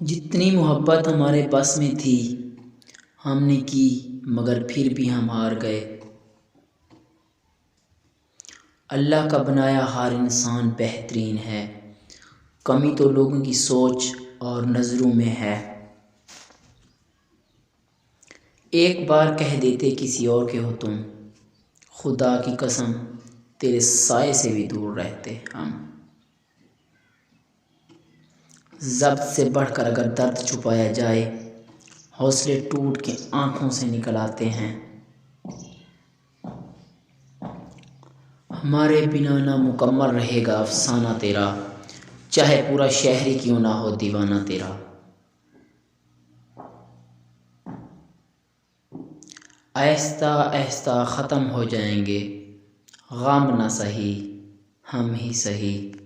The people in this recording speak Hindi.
जितनी मोहब्बत हमारे बस में थी हमने की, मगर फिर भी हम हार गए। अल्लाह का बनाया हर इंसान बेहतरीन है, कमी तो लोगों की सोच और नज़रों में है। एक बार कह देते किसी और के हो तुम, खुदा की कसम तेरे साए से भी दूर रहते हम। ज़ब्त से बढ़कर अगर दर्द छुपाया जाए, हौसले टूट के आँखों से निकल आते हैं। हमारे बिना ना मुकम्मल रहेगा अफसाना तेरा, चाहे पूरा शहर ही क्यों ना हो दीवाना तेरा। आहिस्ता आहिस्ता ख़त्म हो जाएंगे गम, ना सही हम ही सही।